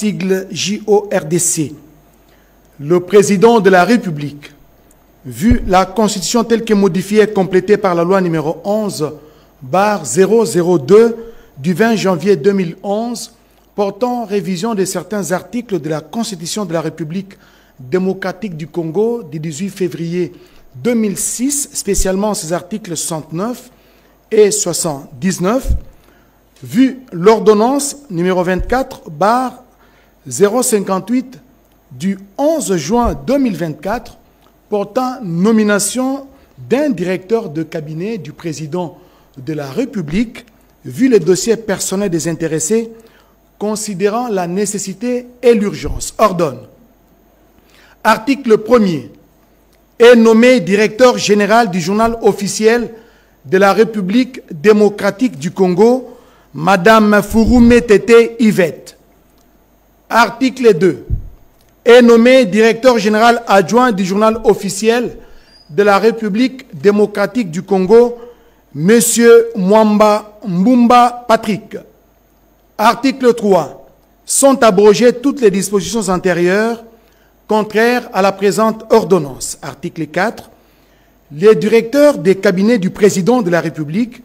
sigle JORDC. Le président de la République, vu la Constitution telle que modifiée et complétée par la loi numéro 11/002 du 20 janvier 2011, portant révision de certains articles de la Constitution de la République démocratique du Congo du 18 février 2006, spécialement ces articles 69 et 79, vu l'ordonnance numéro 24/058 du 11 juin 2024 portant nomination d'un directeur de cabinet du président de la République, vu les dossiers personnels des intéressés, considérant la nécessité et l'urgence, ordonne. Article 1er. Est nommé directeur général du journal officiel de la République démocratique du Congo, Madame Fouroumé Tété Yvette. Article 2. Est nommé directeur général adjoint du journal officiel de la République démocratique du Congo, Monsieur Mwamba Mbumba Patrick. Article 3. Sont abrogées toutes les dispositions antérieures contraires à la présente ordonnance. Article 4. Le directeur des cabinets du président de la République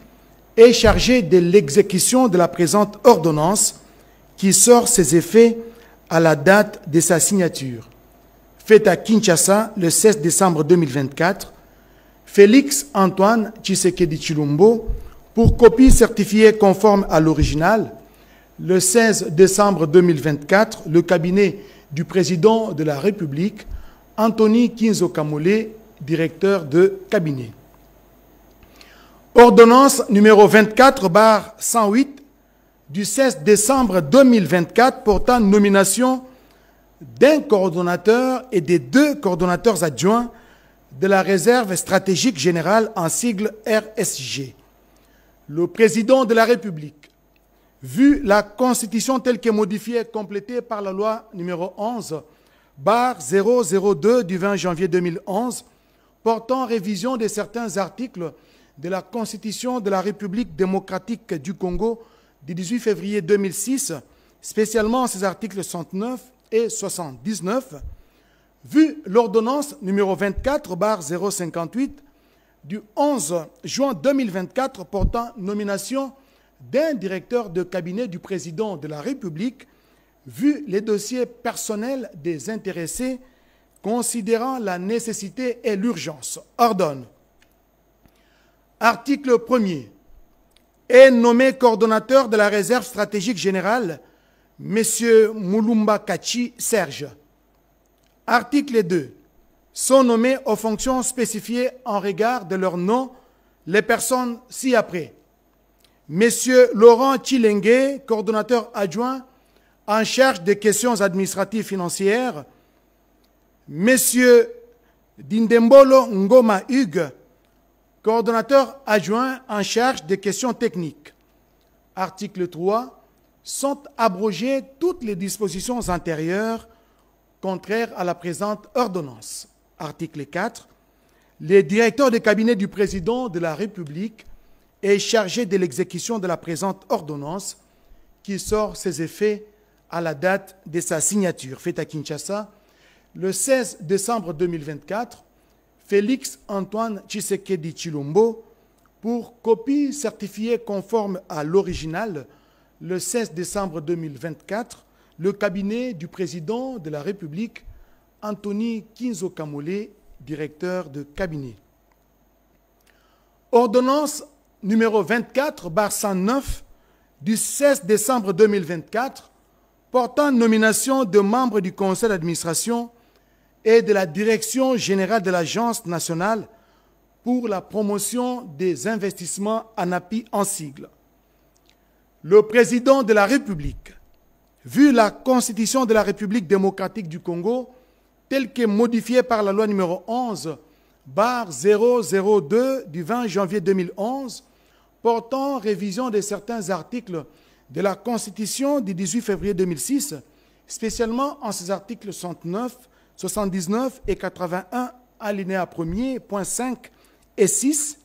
est chargé de l'exécution de la présente ordonnance qui sort ses effets à la date de sa signature. Faite à Kinshasa le 16 décembre 2024, Félix Antoine Tshisekedi Tshilombo, pour copie certifiée conforme à l'original, le 16 décembre 2024, le cabinet du président de la République, Anthony Kinzo Kamole, directeur de cabinet. Ordonnance numéro 24/108 du 16 décembre 2024 portant nomination d'un coordonnateur et des 2 coordonnateurs adjoints de la réserve stratégique générale en sigle RSG. Le président de la République, vu la Constitution telle que modifiée et complétée par la loi numéro 11/002 du 20 janvier 2011, portant révision de certains articles de la Constitution de la République démocratique du Congo du 18 février 2006, spécialement ces articles 69 et 79, vu l'ordonnance numéro 24/058 du 11 juin 2024 portant nomination d'un directeur de cabinet du président de la République, vu les dossiers personnels des intéressés, considérant la nécessité et l'urgence, ordonne. Article 1er. Est nommé coordonnateur de la réserve stratégique générale, M. Moulumba Kachi Serge. Article 2. Sont nommés aux fonctions spécifiées en regard de leur nom les personnes ci-après. M. Laurent Tchilengue, coordonnateur adjoint en charge des questions administratives financières. M. Dindembolo Ngoma Hugues, coordonnateur adjoint en charge des questions techniques. Article 3. Sont abrogées toutes les dispositions antérieures contraires à la présente ordonnance. Article 4. Le directeur de cabinet du président de la République est chargé de l'exécution de la présente ordonnance qui sort ses effets à la date de sa signature. Faite à Kinshasa, le 16 décembre 2024, Félix Antoine Tshisekedi Tshilombo, pour copie certifiée conforme à l'original, le 16 décembre 2024, le cabinet du président de la République, Anthony Kinzo Kamole, directeur de cabinet. Ordonnance numéro 24/109 du 16 décembre 2024, portant nomination de membres du conseil d'administration et de la direction générale de l'Agence nationale pour la promotion des investissements ANAPI en sigle. Le président de la République, vu la Constitution de la République démocratique du Congo, telle que modifiée par la loi numéro 11/002 du 20 janvier 2011, portant révision de certains articles de la Constitution du 18 février 2006, spécialement en ses articles 69, 79 et 81, alinéa 1er, point 5 et 6,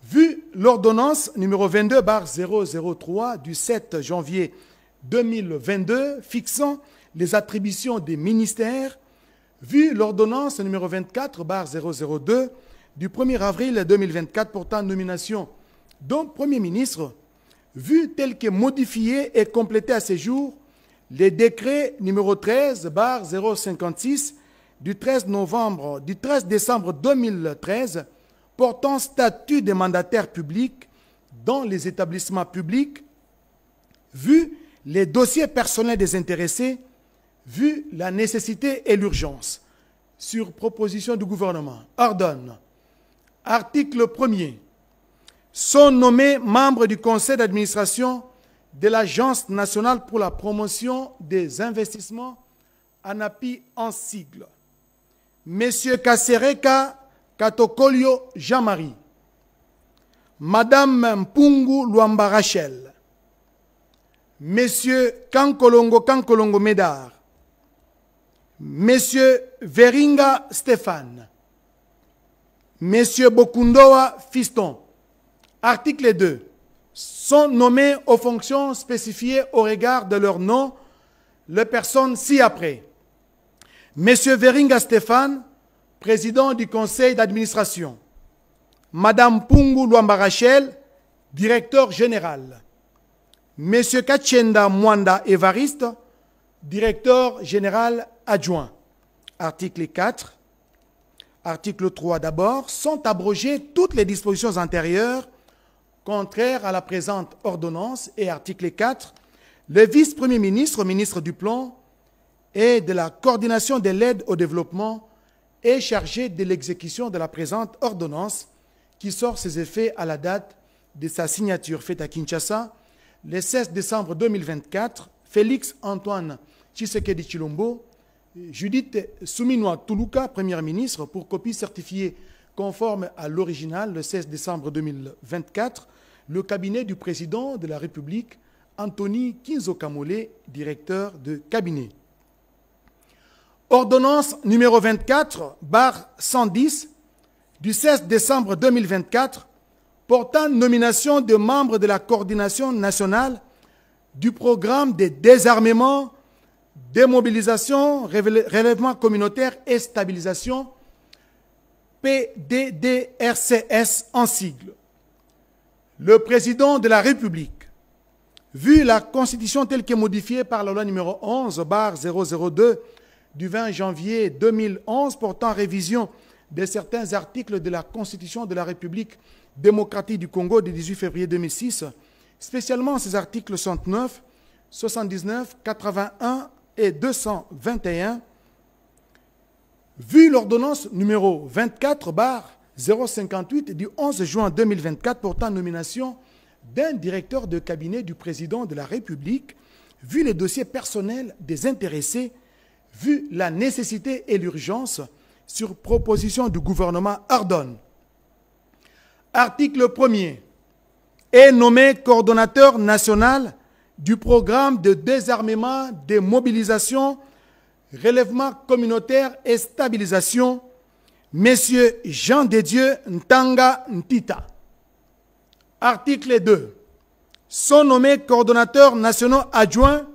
vu l'ordonnance numéro 22/003 du 7 janvier 2022 fixant les attributions des ministères, vu l'ordonnance numéro 24/002 du 1er avril 2024 portant nomination d'un Premier ministre, vu tel que modifié et complété à ce jour les décrets numéro 13/056 du 13 décembre 2013 portant statut des mandataires publics dans les établissements publics, vu les dossiers personnels des intéressés, vu la nécessité et l'urgence, sur proposition du gouvernement, ordonne, article 1er, sont nommés membres du conseil d'administration de l'Agence nationale pour la promotion des investissements, ANAPI en sigle, M. Kasereka Katokolio Jean-Marie, Madame Mpungu Luamba Rachel, M. Kankolongo Médard, M. Veringa Stéphane, M. Bokundoa Fiston. Article 2. Sont nommés aux fonctions spécifiées au regard de leur nom les personnes ci-après. M. Veringa Stéphane, président du conseil d'administration. Madame Mpungu Luamba Rachel, directeur général. M. Kachenda Mwanda Évariste, directeur général adjoint. Article 4. Article 3 d'abord. Sont abrogées toutes les dispositions antérieures contraires à la présente ordonnance. Et article 4. Le vice-premier ministre, ministre du Plan et de la coordination de l'aide au développement est chargé de l'exécution de la présente ordonnance qui sort ses effets à la date de sa signature faite à Kinshasa le 16 décembre 2024. Félix Antoine Tshisekedi Tshilombo, Judith Suminwa Tuluka, première ministre, pour copie certifiée conforme à l'original le 16 décembre 2024, le cabinet du président de la République, Anthony Kinzo Kamole, directeur de cabinet. Ordonnance numéro 24/110 du 16 décembre 2024 portant nomination de membres de la coordination nationale du programme de désarmement, démobilisation, relèvement communautaire et stabilisation, PDDRCS en sigle. Le président de la République, vu la Constitution telle que modifiée par la loi numéro 11/002 du 20 janvier 2011 portant révision de certains articles de la Constitution de la République démocratique du Congo du 18 février 2006, spécialement ces articles 69, 79, 81 et 221, vu l'ordonnance numéro 24/058 du 11 juin 2024 portant nomination d'un directeur de cabinet du président de la République, vu les dossiers personnels des intéressés, vu la nécessité et l'urgence, sur proposition du gouvernement, ordonne. Article 1er. Est nommé coordonnateur national du programme de désarmement, démobilisation, relèvement communautaire et stabilisation, M. Jean de Dieu Ntanga Ntita. Article 2. Sont nommés coordonnateurs nationaux adjoints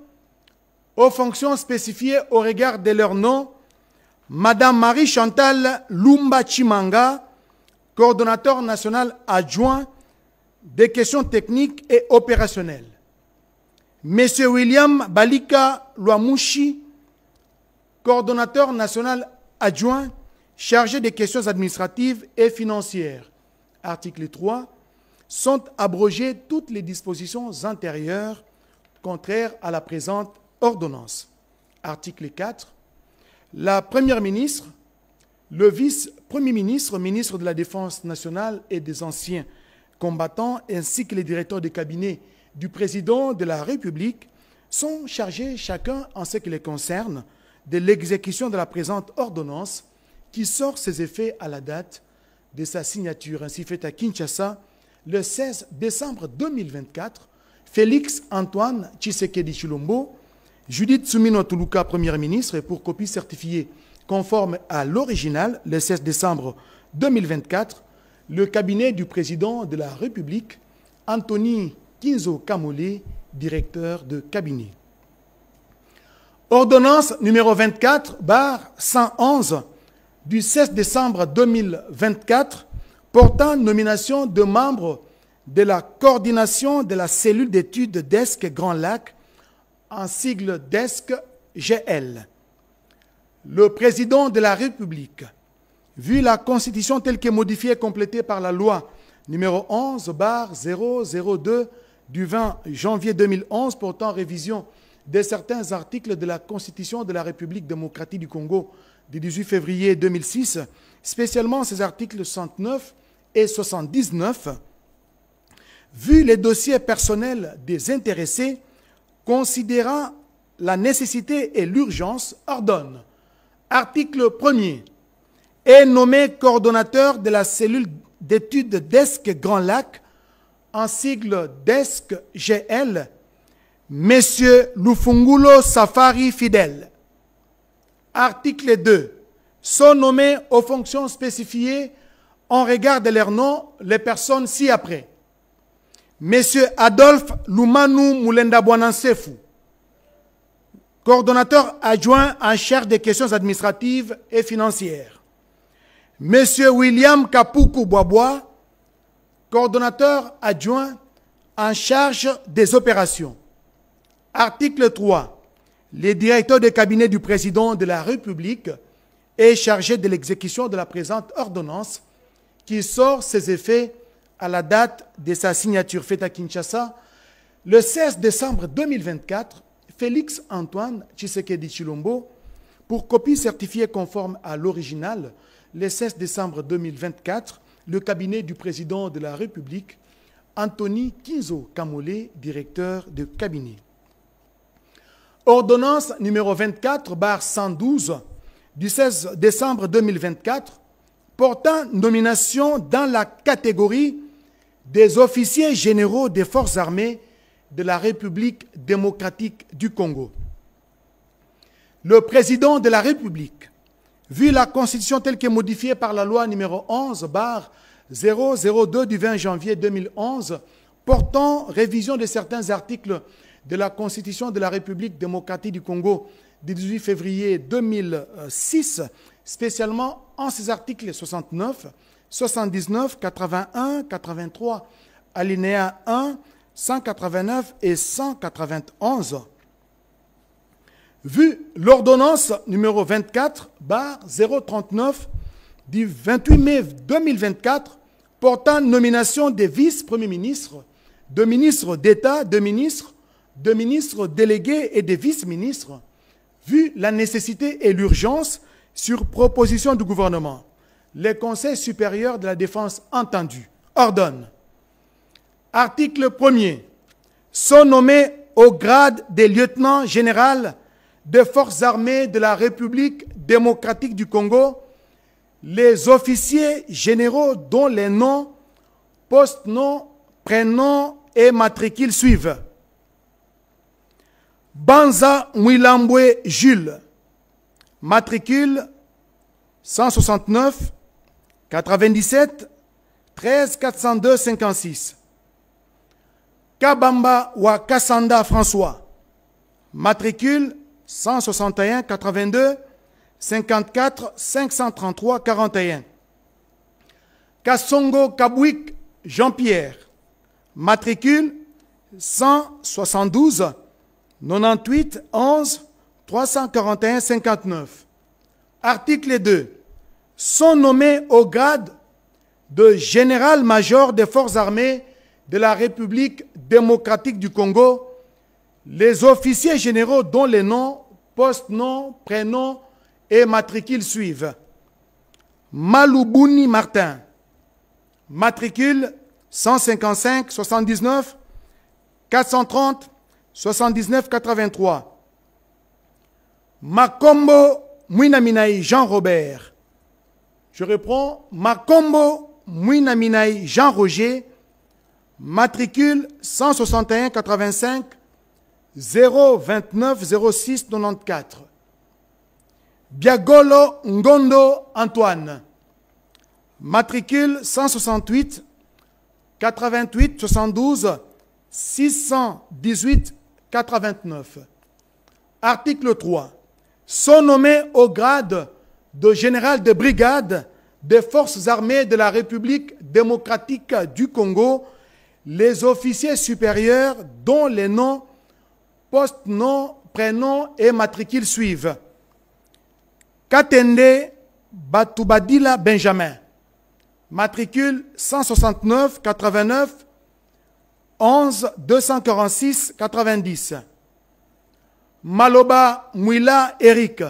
aux fonctions spécifiées au regard de leur nom, Madame Marie-Chantal Lumba Chimanga, coordonnateur national adjoint des questions techniques et opérationnelles. Monsieur William Balika Luamushi, coordonnateur national adjoint chargé des questions administratives et financières. Article 3. Sont abrogées toutes les dispositions antérieures contraires à la présente ordonnance. Article 4. La Première ministre, le vice-premier ministre, ministre de la Défense nationale et des anciens combattants, ainsi que les directeurs de cabinet du président de la République sont chargés chacun en ce qui les concerne de l'exécution de la présente ordonnance qui sort ses effets à la date de sa signature ainsi faite à Kinshasa le 16 décembre 2024. Félix Antoine Tshisekedi Tshilombo, Judith Suminwa Tuluka, première ministre, et pour copie certifiée conforme à l'original le 16 décembre 2024, le cabinet du président de la République, Anthony Kinzo Kamole, directeur de cabinet. Ordonnance numéro 24/111 du 16 décembre 2024 portant nomination de membres de la coordination de la cellule d'études DESC Grand Lac, en sigle DESC-GL. Le président de la République, vu la Constitution telle que modifiée et complétée par la loi numéro 11/002 du 20 janvier 2011 portant révision de certains articles de la Constitution de la République démocratique du Congo du 18 février 2006, spécialement ces articles 69 et 79, vu les dossiers personnels des intéressés, considérant la nécessité et l'urgence, ordonne, article 1er, est nommé coordonnateur de la cellule d'études DESC Grand Lac, en sigle DESC-GL, M. Lufungulo Safari Fidèle. Article 2. Sont nommés aux fonctions spécifiées en regard de leur nom les personnes ci-après. M. Adolphe Lumanu Mulenda Bouanansefu, coordonnateur adjoint en charge des questions administratives et financières. M. William Kapuku Boaboa, coordonnateur adjoint en charge des opérations. Article 3. Le directeur de cabinet du président de la République est chargé de l'exécution de la présente ordonnance qui sort ses effets à la date de sa signature faite à Kinshasa le 16 décembre 2024, Félix Antoine Tshisekedi Tshilombo, pour copie certifiée conforme à l'original, le 16 décembre 2024, le cabinet du président de la République, Anthony Kinzo Kamole, directeur de cabinet. Ordonnance numéro 24/112 du 16 décembre 2024 portant nomination dans la catégorie des officiers généraux des forces armées de la République démocratique du Congo. Le président de la République, vu la Constitution telle que modifiée par la loi numéro 11/002 du 20 janvier 2011 portant révision de certains articles de la Constitution de la République démocratique du Congo du 18 février 2006, spécialement en ses articles 69, 79, 81, 83, alinéa 1, 189 et 191. Vu l'ordonnance numéro 24/039 du 28 mai 2024 portant nomination des vice-premiers ministres, de ministres d'État, de ministres délégués et des vice-ministres, vu la nécessité et l'urgence sur proposition du gouvernement, le Conseil supérieur de la défense entendu ordonne. Article 1er. Sont nommés au grade des lieutenants généraux des forces armées de la République démocratique du Congo les officiers généraux dont les noms, post-noms, prénoms et matricules suivent. Banza Mwilambwe Jules, matricule 169 97 13 402 56. Kabamba Wakasanda François, matricule 161 82 54 533 41. Kassongo Kabouik Jean-Pierre, matricule 172 98 11 341 59. Article 2. Sont nommés au grade de général-major des forces armées de la République démocratique du Congo les officiers généraux dont les noms, post-noms, prénoms et matricules suivent. Maloubuni Martin, matricule 155 79 430 79 83. Makombo Mouinaminaï Jean-Robert. Je reprends. Makombo Mouinaminaï Jean-Roger, matricule 161 85 029 06 94. Biagolo Ngondo Antoine, matricule 168 88 72 618 89. Article 3. Sont nommés au grade de général de brigade des forces armées de la République démocratique du Congo les officiers supérieurs dont les noms, post-noms, prénoms et matricules suivent. Katende Batubadila Benjamin, matricule 169 89 11 246 90. Maloba Mouila Eric,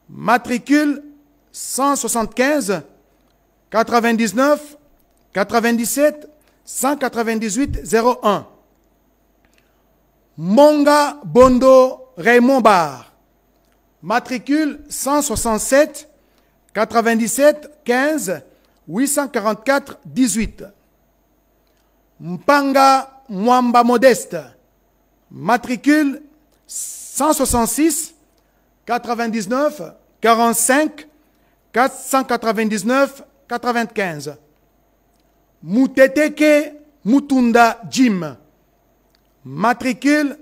matricule 175 99 97 198 01. Monga Bondo Raymond Bar, matricule 167 97 15 844 18. Mpanga Mwamba Modeste, matricule 166 99 45 499 95. Muteteke Mutunda Jim, matricule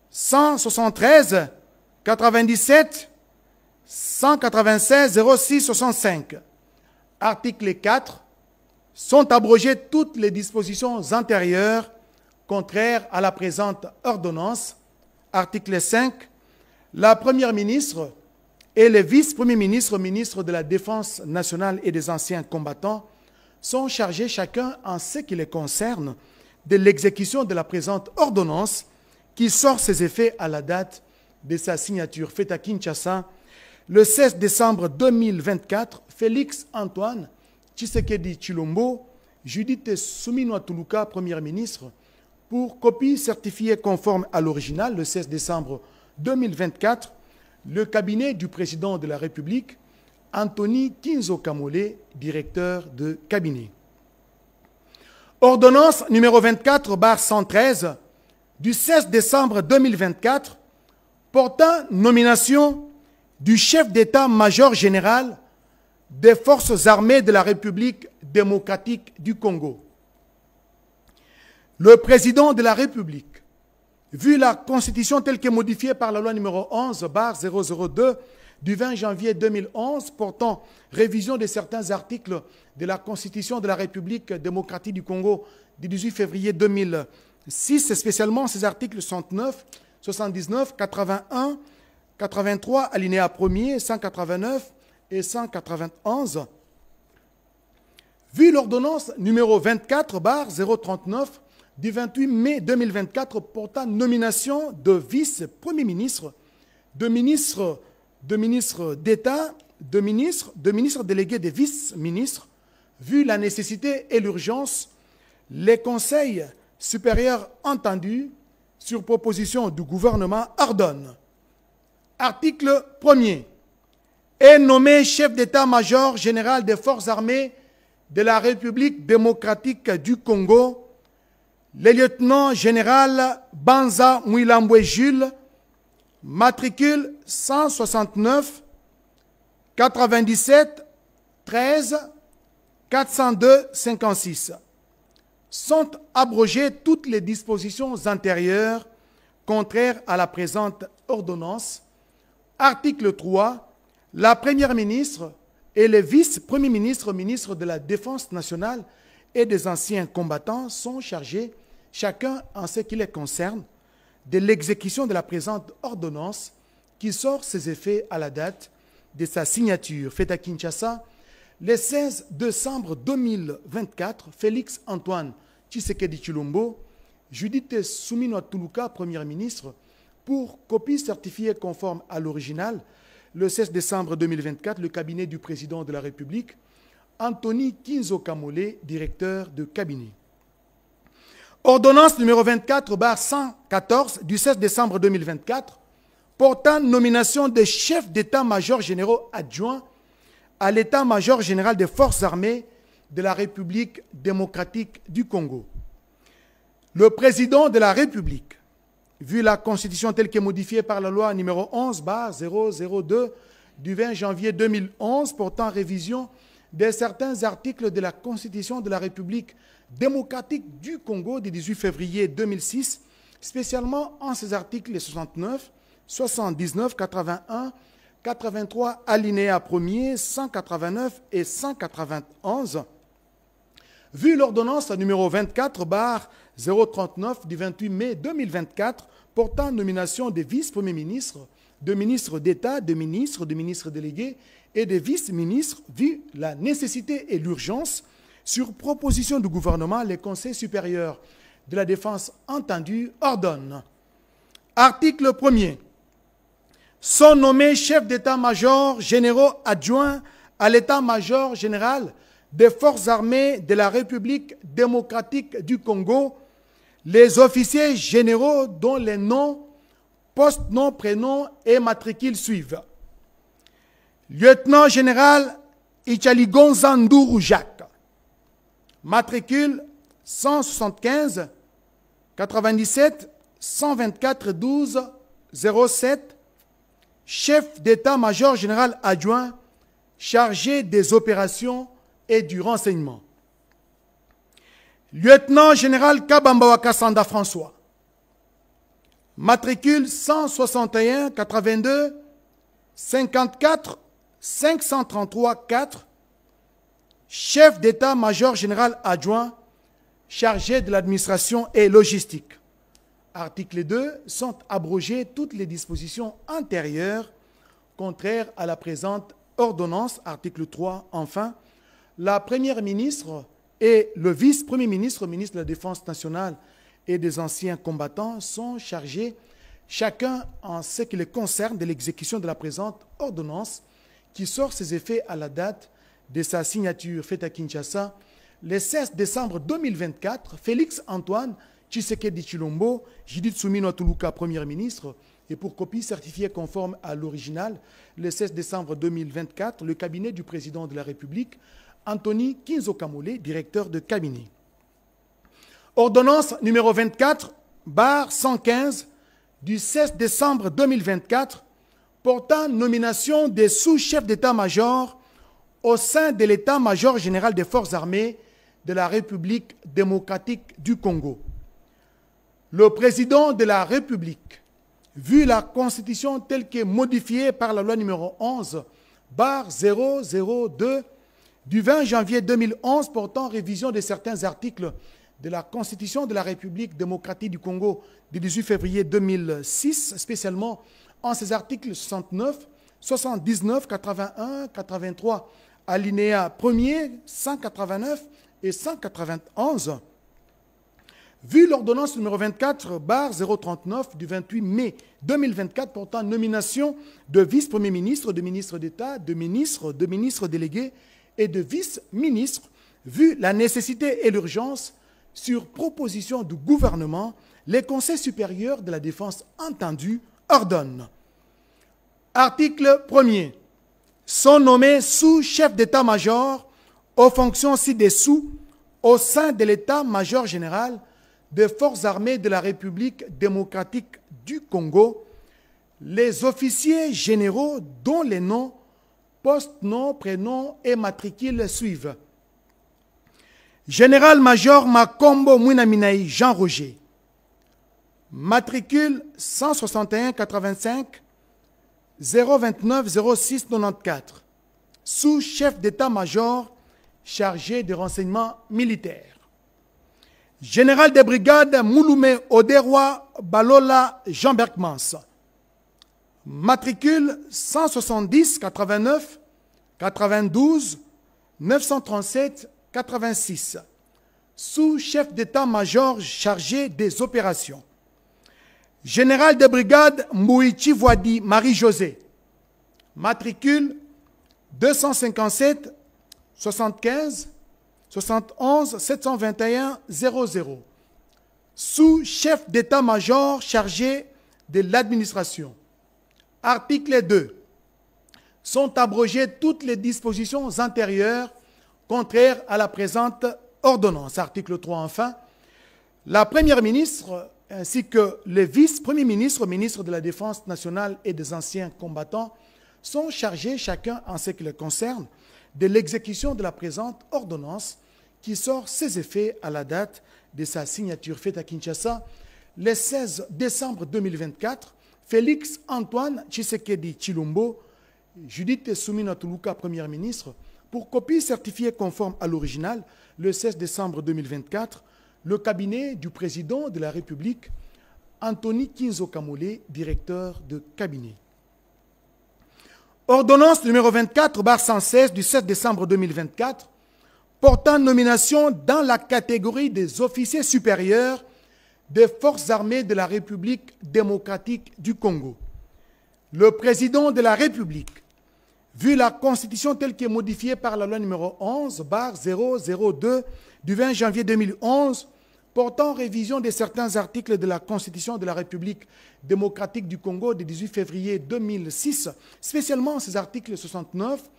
173 97 196 06 65. Article 4. Sont abrogées toutes les dispositions antérieures contraires à la présente ordonnance. Article 5. La Première ministre et les vice-premiers ministres, ministres de la Défense nationale et des anciens combattants, sont chargés chacun en ce qui les concerne de l'exécution de la présente ordonnance qui sort ses effets à la date de sa signature faite à Kinshasa le 16 décembre 2024. Félix Antoine Tshisekedi Tshilombo, Judith Suminwa Tuluka, Première ministre, pour copie certifiée conforme à l'original le 16 décembre 2024, le cabinet du président de la République, Anthony Kinzo Kamole, directeur de cabinet. Ordonnance numéro 24/113 du 16 décembre 2024 portant nomination du chef d'état-major général des forces armées de la République démocratique du Congo. Le président de la République, vu la Constitution telle que modifiée par la loi numéro 11/002 du 20 janvier 2011 portant révision de certains articles de la Constitution de la République démocratique du Congo du 18 février 2006, spécialement ces articles 69, 79, 81, 83, alinéa 1er, 189 et 191. Vu l'ordonnance numéro 24/039 du 28 mai 2024 portant nomination de vice-premier ministre, de ministre d'État, de ministre délégué des vice-ministres, vu la nécessité et l'urgence, les conseils supérieurs entendus, sur proposition du gouvernement, ordonnent. Article 1er. Est nommé chef d'état-major général des forces armées de la République démocratique du Congo, le lieutenant général Banza Mouilambwe Jules, matricule 169 97 13 402 56. Sont abrogées toutes les dispositions antérieures contraires à la présente ordonnance. Article 3. La Première ministre et les vice-premiers ministres, ministres de la Défense nationale et des anciens combattants sont chargés, chacun en ce qui les concerne, de l'exécution de la présente ordonnance qui sort ses effets à la date de sa signature faite à Kinshasa le 16 décembre 2024. Félix Antoine Tshisekedi Tshilombo, Judith Suminwa Tuluka, Première ministre, pour copie certifiée conforme à l'original le 16 décembre 2024, le cabinet du président de la République, Anthony Kinzo Kamole, directeur de cabinet. Ordonnance numéro 24/114 du 16 décembre 2024 portant nomination des chefs d'état-major généraux adjoints à l'état-major général des forces armées de la République démocratique du Congo. Le président de la République, vu la Constitution telle que modifiée par la loi numéro 11/002 du 20 janvier 2011 portant révision de certains articles de la Constitution de la République démocratique du Congo du 18 février 2006, spécialement en ces articles 69, 79, 81, 83, alinéa 1er, 189 et 191, vu l'ordonnance numéro 24/039 du 28 mai 2024 portant nomination des vice-premiers ministres, de ministres d'État, de ministres délégués et de vice-ministres, vu la nécessité et l'urgence, sur proposition du gouvernement, les conseils supérieurs de la défense entendus ordonnent. Article 1er. Sont nommés chefs d'état-major généraux adjoints à l'état-major général des forces armées de la République démocratique du Congo, les officiers généraux dont les noms, postes, noms, prénoms et matricules suivent. Lieutenant général Ichaligonza Ndourou Jacques, matricule 175 97 124 12 07, chef d'état-major général adjoint chargé des opérations et du renseignement. Lieutenant général Kabamba Kassanda François, matricule 161 82 54 533 4, chef d'état-major général adjoint chargé de l'administration et logistique. Article 2. Sont abrogées toutes les dispositions antérieures contraires à la présente ordonnance. Article 3. Enfin, la première ministre et le vice-premier ministre, ministre de la Défense nationale et des anciens combattants, sont chargés, chacun en ce qui les concerne, de l'exécution de la présente ordonnance qui sort ses effets à la date de sa signature faite à Kinshasa le 16 décembre 2024. Félix Antoine Tshisekedi Tshilombo, Judith Suminwa Tuluka, Premier ministre, et pour copie certifiée conforme à l'original, le 16 décembre 2024, le cabinet du président de la République, Anthony Kinzo Kamole, directeur de cabinet. Ordonnance numéro 24/115 du 16 décembre 2024 portant nomination des sous-chefs d'état-major au sein de l'état-major général des forces armées de la République démocratique du Congo. Le président de la République, vu la Constitution telle que modifiée par la loi numéro 11/002 du 20 janvier 2011 portant révision de certains articles de la Constitution de la République démocratique du Congo du 18 février 2006, spécialement en ses articles 69, 79, 81, 83, alinéa 1er, 189 et 191, vu l'ordonnance numéro 24/039 du 28 mai 2024 portant nomination de vice-premier ministre, de ministre d'État, de ministres délégués et de vice-ministres, vu la nécessité et l'urgence, sur proposition du gouvernement, les conseils supérieurs de la défense entendus ordonnent. Article 1er. Sont nommés sous-chefs d'état-major aux fonctions ci-dessous au sein de l'état-major général des forces armées de la République démocratique du Congo, les officiers généraux dont les noms, postes, noms, prénoms et matricules suivent. Général-major Makombo Mouinaminaï Jean-Roger, matricule 161 85 029 06 94, sous-chef d'état-major chargé des renseignements militaires. Général des brigades Mouloumé Oderwa Balola Jean Berkmans, matricule 170 89 92 937 86, sous-chef d'état-major chargé des opérations. Général de brigade Mouichi Voadi Marie-Josée, matricule 257 75 71 721 00, sous-chef d'état-major chargé de l'administration. Article 2. Sont abrogées toutes les dispositions antérieures contraires à la présente ordonnance. Article 3 enfin. La première ministre ainsi que les vice-premiers ministres, ministres de la Défense nationale et des anciens combattants sont chargés, chacun en ce qui les concerne, de l'exécution de la présente ordonnance qui sort ses effets à la date de sa signature faite à Kinshasa le 16 décembre 2024, Félix Antoine Tshisekedi Tshilombo, Judith Soumina Tuluka, Première ministre, pour copie certifiée conforme à l'original, le 16 décembre 2024, le cabinet du président de la République, Anthony Kinzo Kamole, directeur de cabinet. Ordonnance numéro 24/116 du 7 décembre 2024, portant nomination dans la catégorie des officiers supérieurs des forces armées de la République démocratique du Congo. Le président de la République, vu la Constitution telle qu'elle est modifiée par la loi numéro 11/002 du 20 janvier 2011, portant révision de certains articles de la Constitution de la République démocratique du Congo du 18 février 2006, spécialement ces articles 69,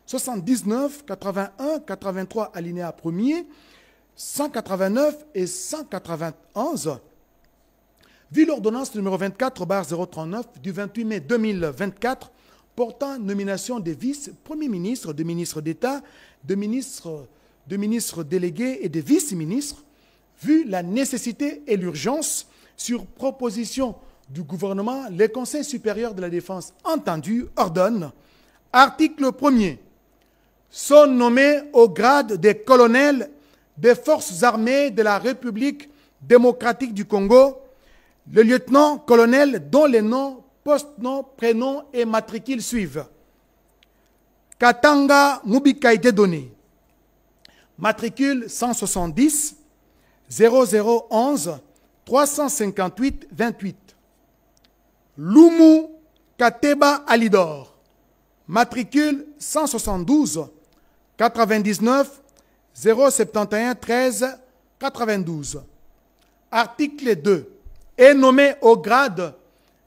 79, 81, 83 alinéa 1er, 189 et 191, vu l'ordonnance numéro 24/039 du 28 mai 2024 portant nomination des vice-premiers ministres, de ministres d'État, de ministres délégués et de vice-ministres, vu la nécessité et l'urgence, sur proposition du gouvernement, le Conseil supérieur de la défense entendu ordonne, article 1er, sont nommés au grade des colonels des forces armées de la République démocratique du Congo, le lieutenant-colonel dont les noms, post-noms, prénoms et matricules suivent. Katanga Mubika a été donné. Matricule 170 0011 358 28. Lumu Kateba Alidor. Matricule 172 99 071 13 92. Article 2. Est nommé au grade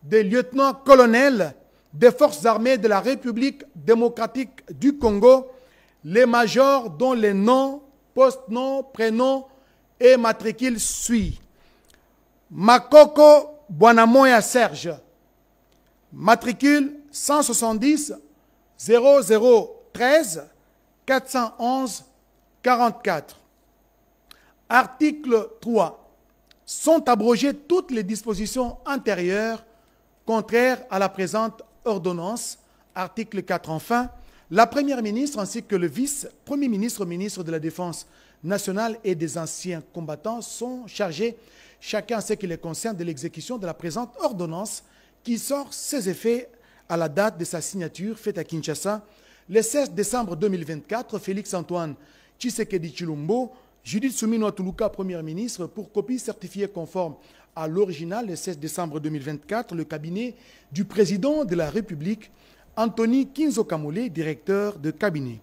de lieutenant-colonel des forces armées de la République démocratique du Congo, les majors dont les noms, post-noms, prénoms et matricules suivent. Makoko Bwanamoya Serge, matricule 170 0013 411 44. Article 3. Sont abrogées toutes les dispositions antérieures contraires à la présente ordonnance. Article 4. Enfin, la Première ministre ainsi que le vice-premier ministre, ministre de la Défense nationale et des anciens combattants sont chargés, chacun en ce qui les concerne, de l'exécution de la présente ordonnance qui sort ses effets à la date de sa signature faite à Kinshasa le 16 décembre 2024. Félix Antoine Tshisekedi Tshilombo, Judith Soumina Tuluka, Première ministre, pour copie certifiée conforme à l'original le 16 décembre 2024, le cabinet du président de la République, Anthony Kinzo Kamole, directeur de cabinet.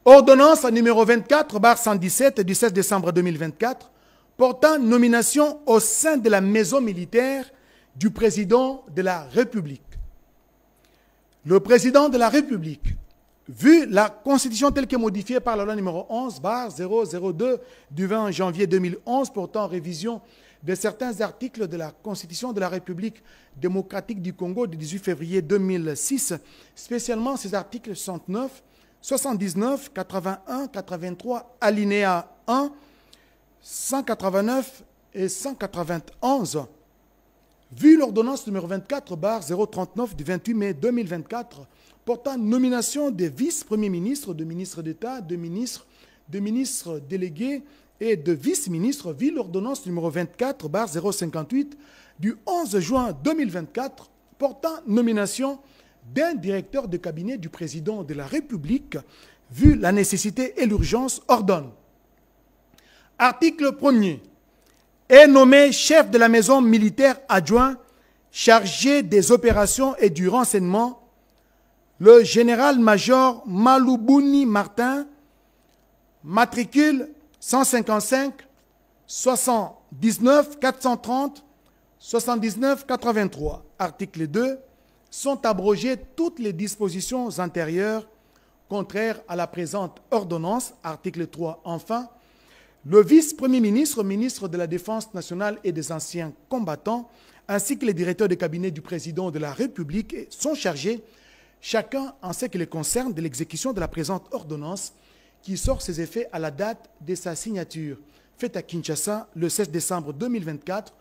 Ordonnance numéro 24/117 du 16 décembre 2024, portant nomination au sein de la maison militaire du président de la République. Le président de la République, vu la Constitution telle que modifiée par la loi numéro 11/002 du 20 janvier 2011 portant révision de certains articles de la Constitution de la République démocratique du Congo du 18 février 2006, spécialement ces articles 69, 79, 81, 83, alinéa 1, 189 et 191, vu l'ordonnance numéro 24/039 du 28 mai 2024 portant nomination des vice-premiers ministres, de ministres d'État, de ministres délégués et de vice-ministres, vu l'ordonnance numéro 24/058 du 11 juin 2024 portant nomination d'un directeur de cabinet du président de la République, vu la nécessité et l'urgence, ordonne. Article 1er. Est nommé chef de la maison militaire adjoint chargé des opérations et du renseignement le général-major Malubuni Martin, matricule 155 79 430 79 83. Article 2. Sont abrogées toutes les dispositions antérieures contraires à la présente ordonnance. Article 3. Enfin, le vice-premier ministre, ministre de la Défense nationale et des anciens combattants, ainsi que les directeurs de cabinet du président de la République sont chargés, chacun en ce qui les concerne, de l'exécution de la présente ordonnance qui sort ses effets à la date de sa signature, faite à Kinshasa le 16 décembre 2024.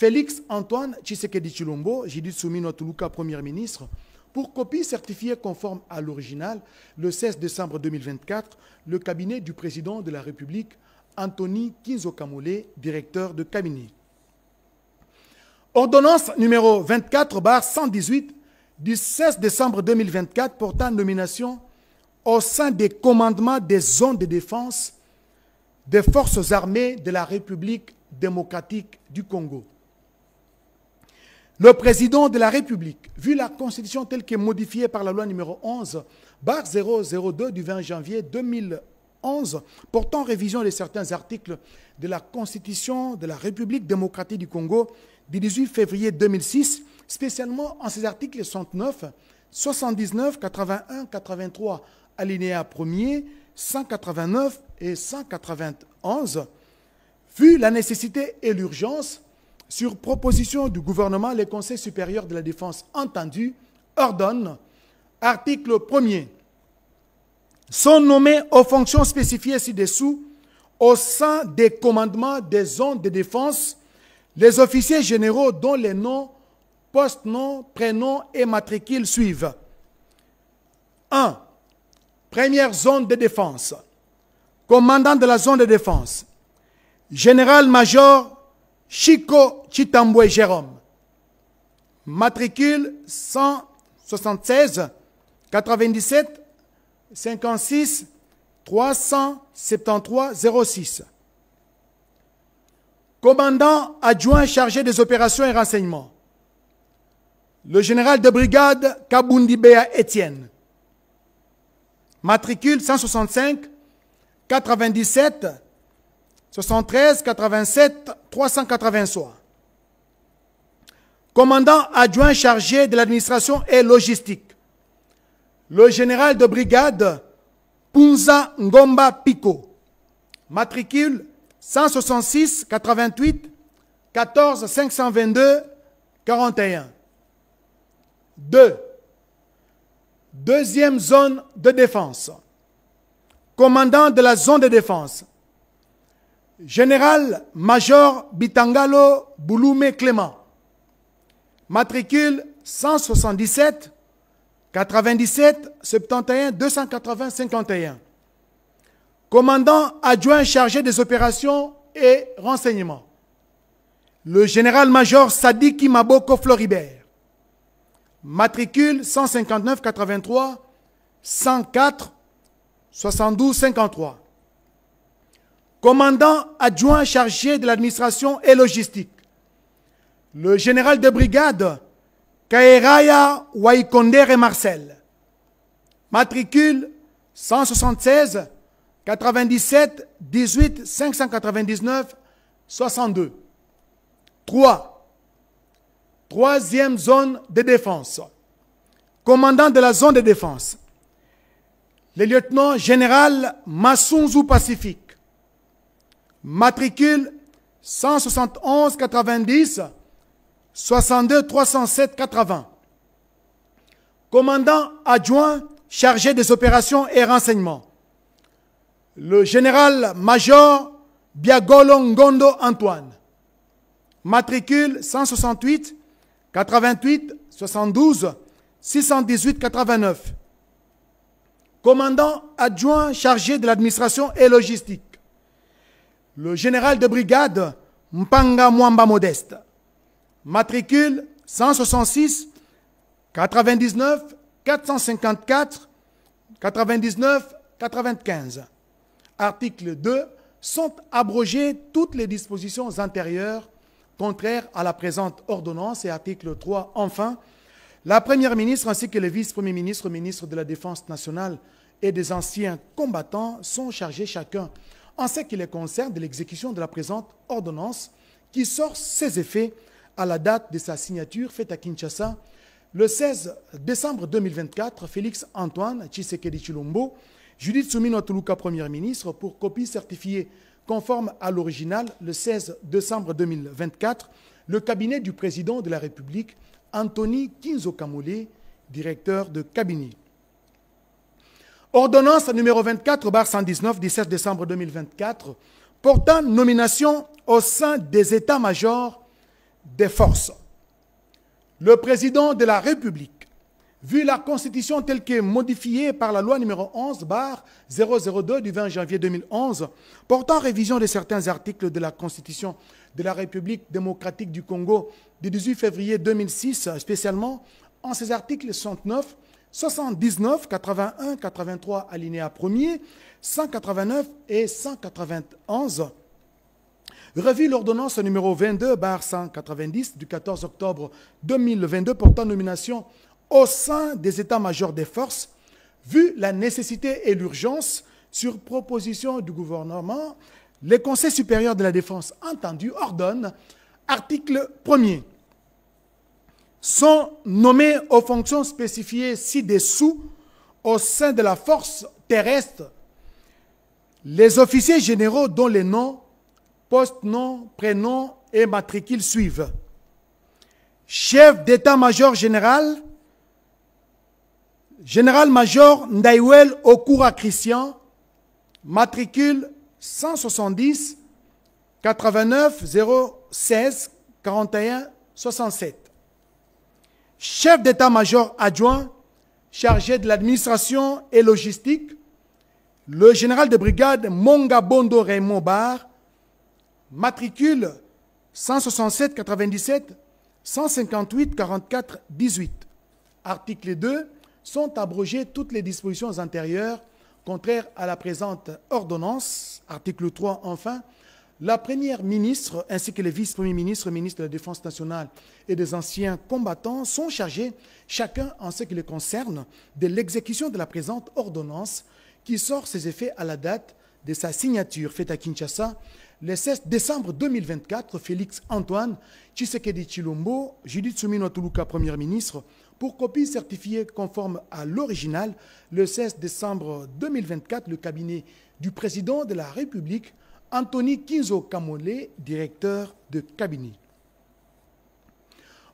Félix Antoine Tshisekedi Tshilombo, Judith Suminwa Tuluka, Premier ministre, pour copie certifiée conforme à l'original, le 16 décembre 2024, le cabinet du président de la République, Anthony Kinzo Kamole, directeur de cabinet. Ordonnance numéro 24/118 du 16 décembre 2024 portant nomination au sein des commandements des zones de défense des forces armées de la République démocratique du Congo. Le président de la République, vu la Constitution telle qu'elle est modifiée par la loi numéro 11/002 du 20 janvier 2011, portant révision de certains articles de la Constitution de la République démocratique du Congo du 18 février 2006, spécialement en ces articles 69, 79, 81, 83, alinéa 1er, 189 et 191, vu la nécessité et l'urgence, sur proposition du gouvernement, le Conseil supérieur de la défense entendu ordonne, article 1er, sont nommés aux fonctions spécifiées ci-dessous au sein des commandements des zones de défense les officiers généraux dont les noms, post-noms, prénoms et matricules suivent. 1. Première zone de défense. Commandant de la zone de défense. Général-major Chico Chitambwe Jérôme. Matricule 176 97 56 373 06. Commandant adjoint chargé des opérations et renseignements. Le général de brigade Kabundibea Étienne. Matricule 165 97 73 87 383. Commandant adjoint chargé de l'administration et logistique. Le général de brigade Punza Ngomba Pico. Matricule 166 88 14 522 41. 2. Deuxième zone de défense. Commandant de la zone de défense. Général-major Bitangalo Bouloumé Clément. Matricule 177 97 71 280 51. Commandant adjoint chargé des opérations et renseignements. Le général-major Sadiki Maboko Floribert. Matricule 159 83 104 72 53. Commandant adjoint chargé de l'administration et logistique. Le général de brigade Kaeraya Waikondere Marcel. Matricule 176 97 18 599 62. 3. Troisième zone de défense. Commandant de la zone de défense. Le lieutenant général Massunzu Pacifique. Matricule 171 90 62 307 80. Commandant adjoint chargé des opérations et renseignements. Le général-major Biagolo Ngondo Antoine. Matricule 168 88 72 618 89. Commandant adjoint chargé de l'administration et logistique. Le général de brigade Mpanga Mwamba Modeste. Matricule 166 99 454 99 95. Article 2. Sont abrogées toutes les dispositions antérieures contraires à la présente ordonnance. Et article 3. Enfin, la première ministre ainsi que le vice-premier ministre, ministre de la Défense nationale et des anciens combattants sont chargés chacun en ce qui les concerne de l'exécution de la présente ordonnance qui sort ses effets à la date de sa signature faite à Kinshasa le 16 décembre 2024. Félix Antoine Tshisekedi Tshilombo, Judith Suminwa Tuluka, Premier ministre, pour copie certifiée conforme à l'original le 16 décembre 2024, le cabinet du président de la République, Anthony Kinzo Kamole, directeur de cabinet. Ordonnance numéro 24/119 du 16 décembre 2024 portant nomination au sein des états-majors des forces. Le président de la République, vu la Constitution telle que modifiée par la loi numéro 11/002 du 20 janvier 2011, portant révision de certains articles de la Constitution de la République démocratique du Congo du 18 février 2006, spécialement en ses articles 69, 79, 81, 83 alinéa 1er, 189 et 191, revu l'ordonnance numéro 22/190 du 14 octobre 2022 portant nomination au sein des états-majors des forces, vu la nécessité et l'urgence, sur proposition du gouvernement, le Conseil supérieur de la défense entendu ordonne, article 1er, sont nommés aux fonctions spécifiées ci-dessous au sein de la force terrestre les officiers généraux dont les noms, post-noms, prénoms et matricules suivent. Chef d'état-major général, général-major Ndaiwel Okura Christian, matricule 170 89 016 41 67. Chef d'état-major adjoint, chargé de l'administration et logistique, le général de brigade Monga Bondo Raymond Bar, matricule 167 97 158 44 18. Article 2. Sont abrogées toutes les dispositions antérieures contraires à la présente ordonnance. Article 3. Enfin, la première ministre ainsi que les vice-premiers ministres, ministres de la Défense nationale et des anciens combattants sont chargés, chacun en ce qui les concerne, de l'exécution de la présente ordonnance qui sort ses effets à la date de sa signature faite à Kinshasa le 16 décembre 2024. Félix Antoine Tshisekedi Tshilombo, Judith Suminwa Tuluka, Premier ministre, pour copie certifiée conforme à l'original, le 16 décembre 2024, le cabinet du président de la République, Anthony Kinzo Kamole, directeur de cabinet.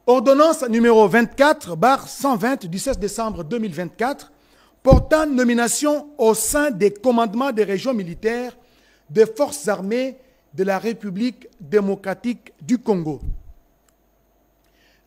Ordonnance numéro 24/120 du 16 décembre 2024, portant nomination au sein des commandements des régions militaires des forces armées de la République démocratique du Congo.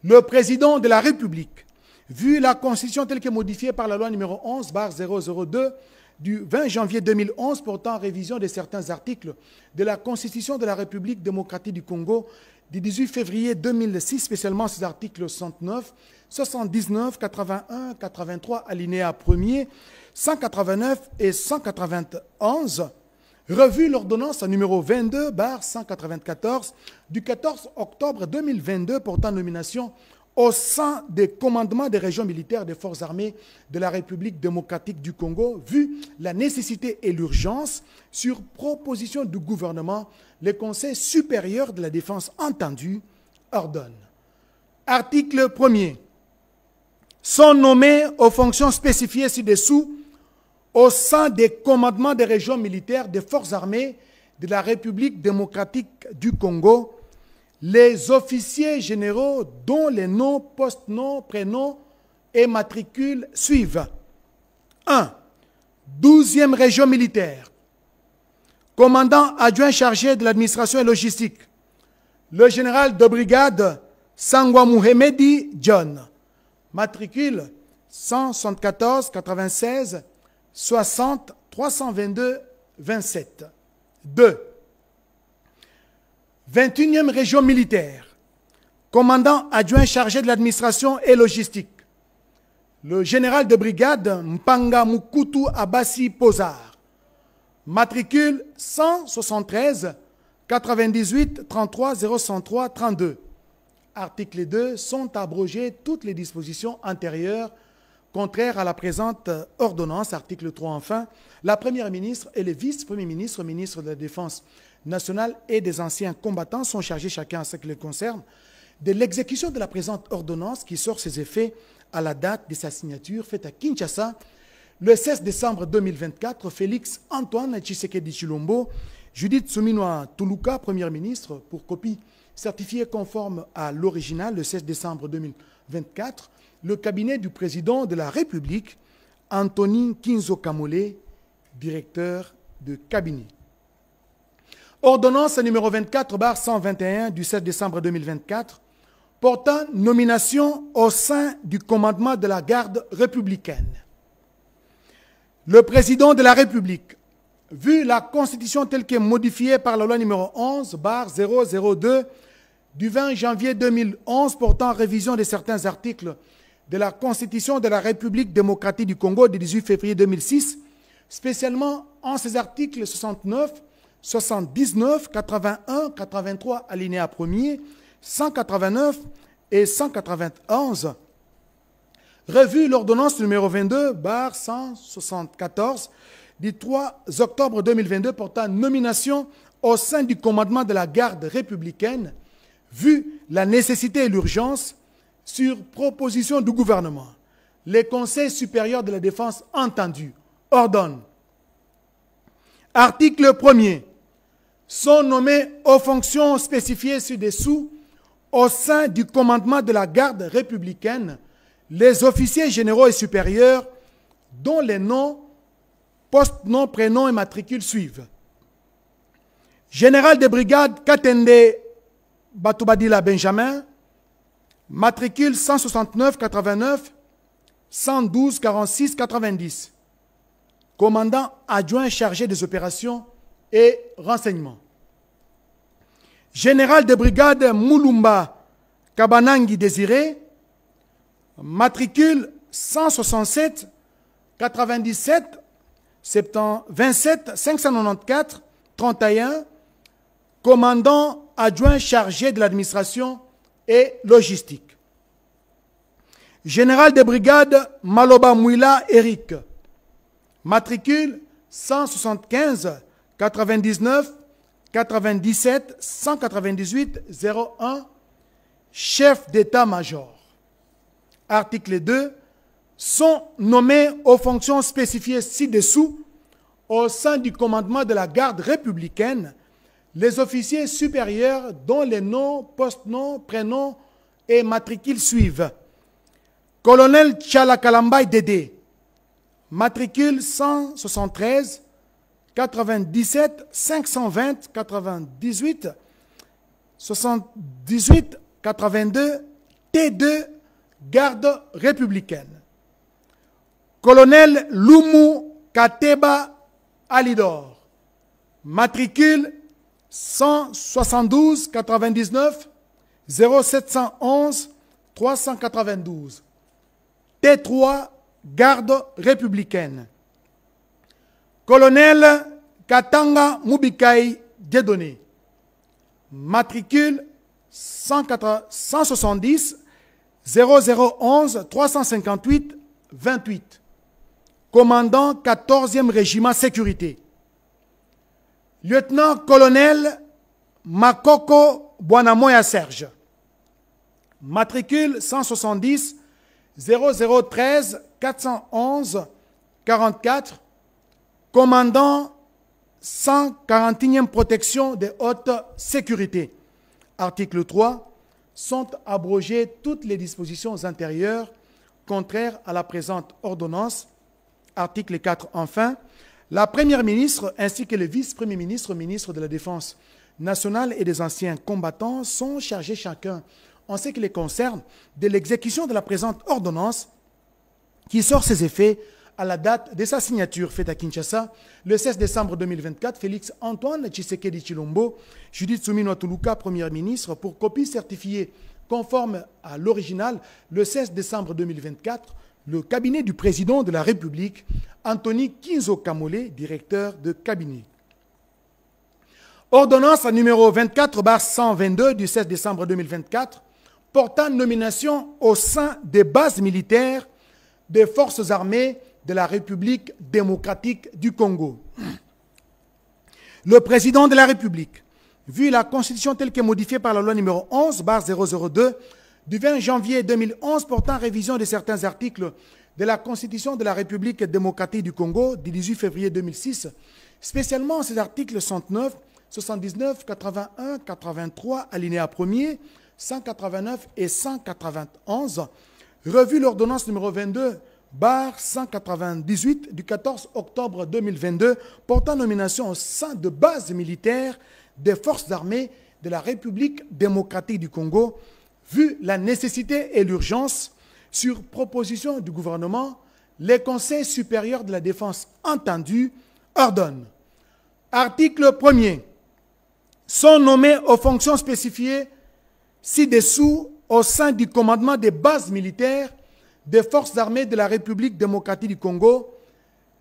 Le président de la République, vu la Constitution telle que modifiée par la loi numéro 11/002 du 20 janvier 2011 portant révision de certains articles de la Constitution de la République démocratique du Congo du 18 février 2006, spécialement ces articles 69, 79, 81, 83, alinéa 1er, 189 et 191, revu l'ordonnance numéro 22/194 du 14 octobre 2022 portant nomination au sein des commandements des régions militaires des forces armées de la République démocratique du Congo, vu la nécessité et l'urgence, sur proposition du gouvernement, le Conseil supérieur de la défense entendu ordonne. Article 1er. Sont nommés aux fonctions spécifiées ci-dessous au sein des commandements des régions militaires des forces armées de la République démocratique du Congo, les officiers généraux dont les noms, post-noms, prénoms et matricules suivent. 1. 12e région militaire. Commandant adjoint chargé de l'administration et logistique, le général de brigade Sangwa Muhemedi John. Matricule 174 96 60 322 27. 2. 21e région militaire. Commandant adjoint chargé de l'administration et logistique, le général de brigade Mpanga Mukutu Abassi Pozar. Matricule 173 98 33 003 32. Article 2. Sont abrogées toutes les dispositions antérieures contraires à la présente ordonnance. Article 3. Enfin, la première ministre et les vice-premiers ministres, ministres de la Défense nationale et des anciens combattants sont chargés, chacun en ce qui les concerne, de l'exécution de la présente ordonnance qui sort ses effets à la date de sa signature faite à Kinshasa le 16 décembre 2024. Félix Antoine Tshisekedi Tshilombo, Judith Suminwa Tuluka, Premier ministre, pour copie certifiée conforme à l'original le 16 décembre 2024, le cabinet du président de la République, Anthony Kinzo Kamole, directeur de cabinet. Ordonnance numéro 24/121 du 7 décembre 2024 portant nomination au sein du commandement de la garde républicaine. Le président de la République, vu la Constitution telle qu'elle est modifiée par la loi numéro 11/002 du 20 janvier 2011 portant révision de certains articles de la Constitution de la République démocratique du Congo du 18 février 2006, spécialement en ses articles 69, 79, 81, 83, alinéa 1er, 189 et 191, revu l'ordonnance numéro 22/174 du 3 octobre 2022 portant nomination au sein du commandement de la garde républicaine, vu la nécessité et l'urgence, sur proposition du gouvernement, les conseils supérieurs de la défense entendus ordonnent. Article 1er. Sont nommés aux fonctions spécifiées ci-dessous au sein du commandement de la garde républicaine les officiers généraux et supérieurs dont les noms, postes, noms, prénoms et matricules suivent. Général de brigade Katende Batoubadila Benjamin, matricule 169 89 112 46 90. Commandant adjoint chargé des opérations et renseignements. Général de brigade Moulumba Kabanangi Désiré, matricule 167 97 27 594 31, commandant adjoint chargé de l'administration et logistique. Général de brigade Maloba Mouila Eric, matricule 175 99 97 198 01, chef d'état-major. Article 2. Sont nommés aux fonctions spécifiées ci-dessous au sein du commandement de la garde républicaine les officiers supérieurs dont les noms, post-noms, prénoms et matricules suivent. Colonel Tchalakalambay Dédé, matricule 173 97 520 98 78 82 T2 garde républicaine. Colonel Lumu Kateba Alidor, matricule 172 99 0711 392 T3 garde républicaine. Colonel Katanga Mubikai Dieudonné, matricule 170 0011 358 28, commandant 14e régiment sécurité. Lieutenant-colonel Makoko Bwanamoya Serge, matricule 170 0013 411 44, commandant 141e protection de haute sécurité. Article 3. Sont abrogées toutes les dispositions antérieures contraires à la présente ordonnance. Article 4. Enfin, la Première ministre ainsi que le vice-premier ministre, ministre de la Défense nationale et des anciens combattants sont chargés chacun, en ce qui les concerne, de l'exécution de la présente ordonnance qui sort ses effets à la date de sa signature faite à Kinshasa, le 16 décembre 2024, Félix Antoine Tshisekedi Tshilombo, Judith Suminwa Tuluka, Premier ministre, pour copie certifiée conforme à l'original, le 16 décembre 2024, le cabinet du président de la République, Anthony Kinzo Kamole, directeur de cabinet. Ordonnance numéro 24/122 du 16 décembre 2024, portant nomination au sein des bases militaires des forces armées de la République démocratique du Congo. Le président de la République, vu la Constitution telle qu'est modifiée par la loi numéro 11/002 du 20 janvier 2011 portant révision de certains articles de la Constitution de la République démocratique du Congo du 18 février 2006, spécialement ces articles 69, 79, 81, 83, alinéa 1er, 189 et 191, revu l'ordonnance numéro 22/198 du 14 octobre 2022 portant nomination au sein de bases militaires des forces armées de la République démocratique du Congo, Vu la nécessité et l'urgence, sur proposition du gouvernement, les conseils supérieurs de la défense entendus ordonnent. Article 1er. Sont nommés aux fonctions spécifiées ci-dessous au sein du commandement des bases militaires des forces armées de la République démocratique du Congo,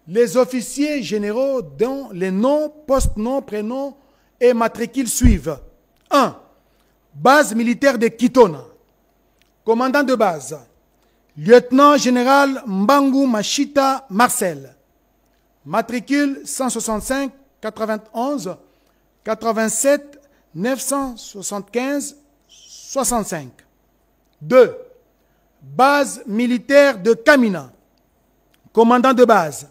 les officiers généraux dont les noms, post-noms, prénoms et matricules suivent. 1. Base militaire de Kitona. Commandant de base, lieutenant-général Mbangu Machita Marcel. Matricule 165 91 87 975 65. 2. Base militaire de Kamina. Commandant de base,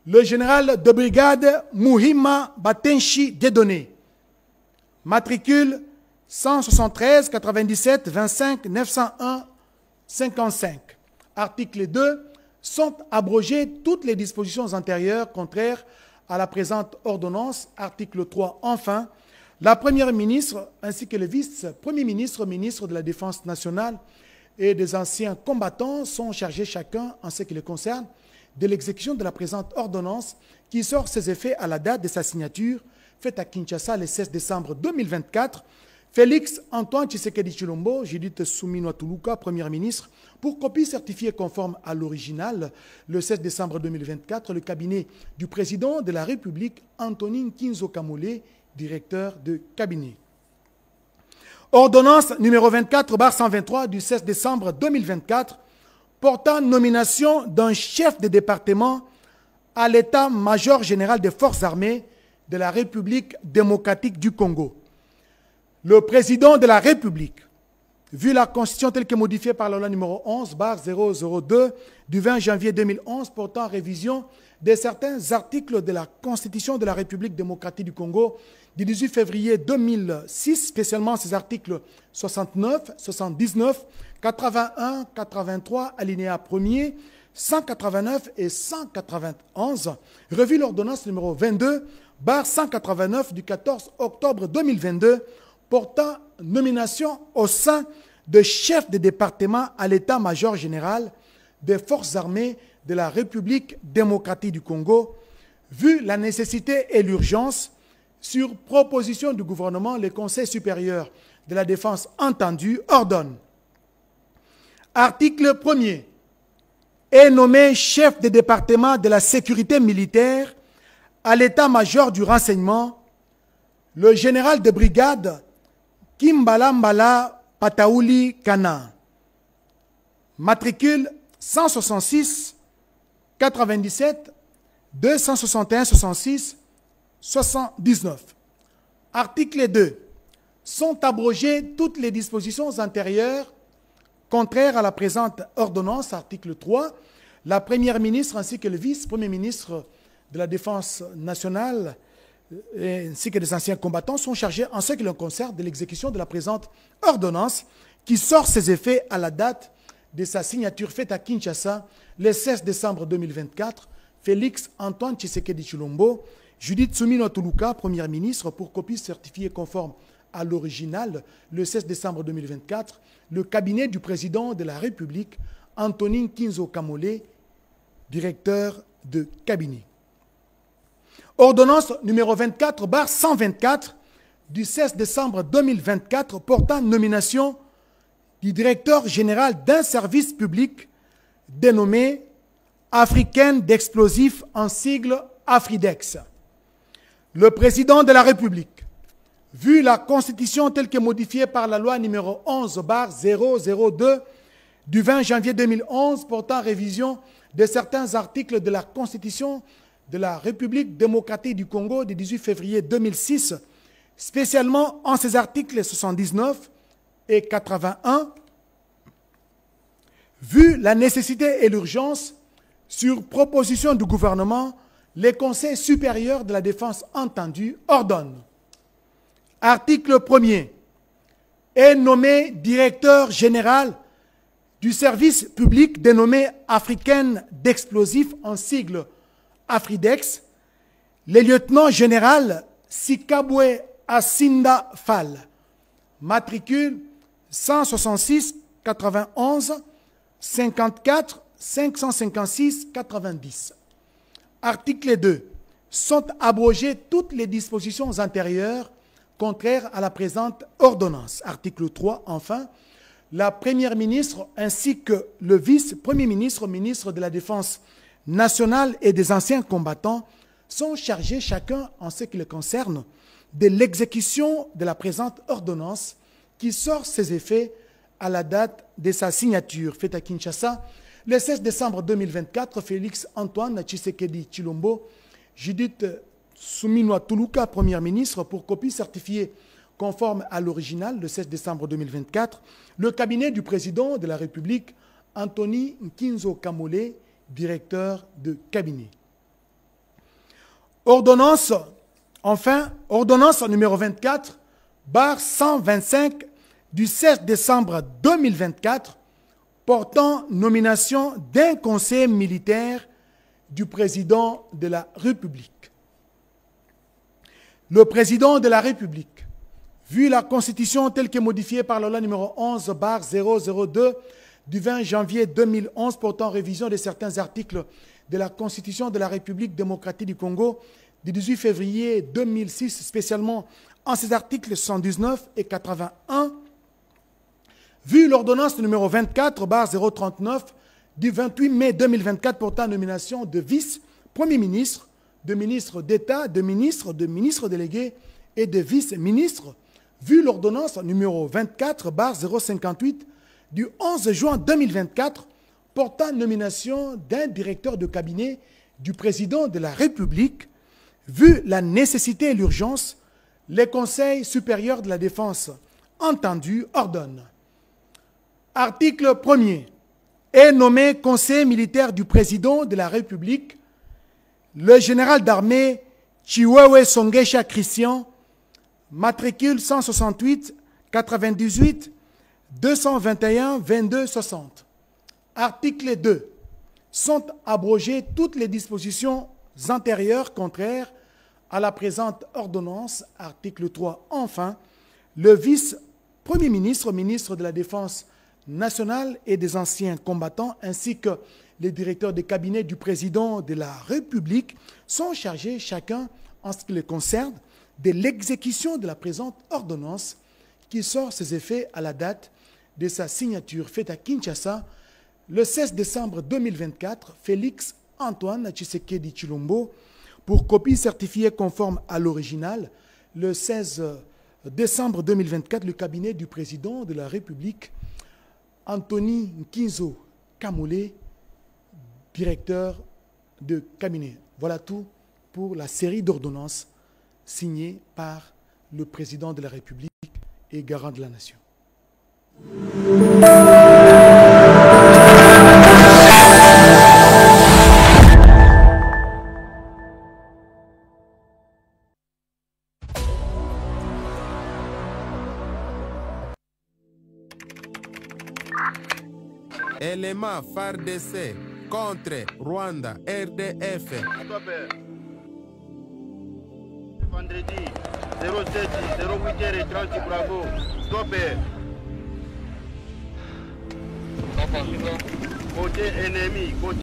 le général de brigade Muhima Batenshi Dedone. Matricule 173 97 25 901 55. Article 2. Sont abrogées toutes les dispositions antérieures contraires à la présente ordonnance. Article 3. Enfin, la Première ministre ainsi que le vice-premier ministre, ministre de la Défense nationale et des anciens combattants sont chargés chacun, en ce qui les concerne, de l'exécution de la présente ordonnance qui sort ses effets à la date de sa signature, faite à Kinshasa le 16 décembre 2024. Félix Antoine Tshisekedi Tshilombo, Judith Suminwa Tuluka, Premier ministre, pour copie certifiée conforme à l'original, le 16 décembre 2024, le cabinet du président de la République, Antonin Kinzo Kamole, directeur de cabinet. Ordonnance numéro 24/123 du 16 décembre 2024, portant nomination d'un chef de département à l'état-major général des forces armées de la République démocratique du Congo. Le président de la République, vu la Constitution telle que modifiée par la loi numéro 11/002 du 20 janvier 2011 portant révision de certains articles de la Constitution de la République démocratique du Congo du 18 février 2006, spécialement ces articles 69, 79, 81, 83, alinéa 1er, 189 et 191, revu l'ordonnance numéro 22/189 du 14 octobre 2022, portant nomination au sein de chef de département à l'état-major général des forces armées de la République démocratique du Congo, vu la nécessité et l'urgence, sur proposition du gouvernement, le Conseil supérieur de la défense entendu ordonne. Article 1er. Est nommé chef de département de la sécurité militaire à l'état-major du renseignement le général de brigade Kimbala Mbala Pataouli Kana. Matricule 166 97 261 66 79. Article 2. Sont abrogées toutes les dispositions antérieures contraires à la présente ordonnance. Article 3. La Première ministre ainsi que le vice-premier ministre de la Défense nationale ainsi que des anciens combattants sont chargés en ce qui les concerne de l'exécution de la présente ordonnance qui sort ses effets à la date de sa signature faite à Kinshasa le 16 décembre 2024. Félix Antoine Tshisekedi Tshilombo, Judith Suminwa Tuluka, Premier ministre, pour copie certifiée conforme à l'original le 16 décembre 2024, le cabinet du président de la République, Antonin Kinzo Kamole, directeur de cabinet. Ordonnance numéro 24/124 du 16 décembre 2024 portant nomination du directeur général d'un service public dénommé Africaine d'explosifs en sigle Afridex. Le président de la République, vu la Constitution telle que modifiée par la loi numéro 11/002 du 20 janvier 2011 portant révision de certains articles de la Constitution de la République démocratique du Congo du 18 février 2006, spécialement en ses articles 79 et 81, vu la nécessité et l'urgence, sur proposition du gouvernement, les conseils supérieurs de la défense entendus ordonnent. Article 1er. Est nommé directeur général du service public dénommé Africaine d'explosifs en sigle Afridex, le lieutenant général Sikabwe Asinda Fall, matricule 166 91 54 556 90. Article 2. Sont abrogées toutes les dispositions antérieures contraires à la présente ordonnance. Article 3. Enfin, la Première ministre ainsi que le vice-premier ministre, ministre de la Défense nationale et des anciens combattants sont chargés chacun en ce qui les concerne de l'exécution de la présente ordonnance qui sort ses effets à la date de sa signature faite à Kinshasa le 16 décembre 2024. Félix Antoine Tshisekedi Tshilombo, Judith Suminwa Tuluka, Première ministre, pour copie certifiée conforme à l'original le 16 décembre 2024. Le cabinet du président de la République, Anthony Nkinzo Kamole, directeur de cabinet. Ordonnance, enfin, ordonnance numéro 24, barre 125 du 16 décembre 2024, portant nomination d'un conseiller militaire du président de la République. Le président de la République, vu la Constitution telle que modifiée par la loi numéro 11/002 du 20 janvier 2011 portant révision de certains articles de la Constitution de la République démocratique du Congo du 18 février 2006, spécialement en ses articles 119 et 81, vu l'ordonnance numéro 24/039 du 28 mai 2024 portant nomination de vice-premier ministre, de ministre d'État, de ministre délégué et de vice-ministre, vu l'ordonnance numéro 24/058 du 11 juin 2024 portant nomination d'un directeur de cabinet du président de la République, vu la nécessité et l'urgence, les conseils supérieurs de la défense entendus ordonnent. Article 1er. Est nommé conseiller militaire du président de la République le général d'armée Chiwewe Songesha Christian, matricule 168 98 221 22 60. Article 2. Sont abrogées toutes les dispositions antérieures contraires à la présente ordonnance. Article 3. Enfin, le vice-premier ministre, ministre de la Défense nationale et des anciens combattants, ainsi que les directeurs de cabinet du président de la République sont chargés chacun, en ce qui les concerne, de l'exécution de la présente ordonnance qui sort ses effets à la date de sa signature faite à Kinshasa le 16 décembre 2024. Félix Antoine Tshisekedi Tshilombo, pour copie certifiée conforme à l'original le 16 décembre 2024, le cabinet du président de la République, Anthony Nkinzo Kamole, directeur de cabinet. Voilà tout pour la série d'ordonnances signées par le président de la République et garant de la nation. Élément FARDC contre Rwanda, RDF. Vendredi 07-08h30, bravo. Stopper. Côté ennemi, côté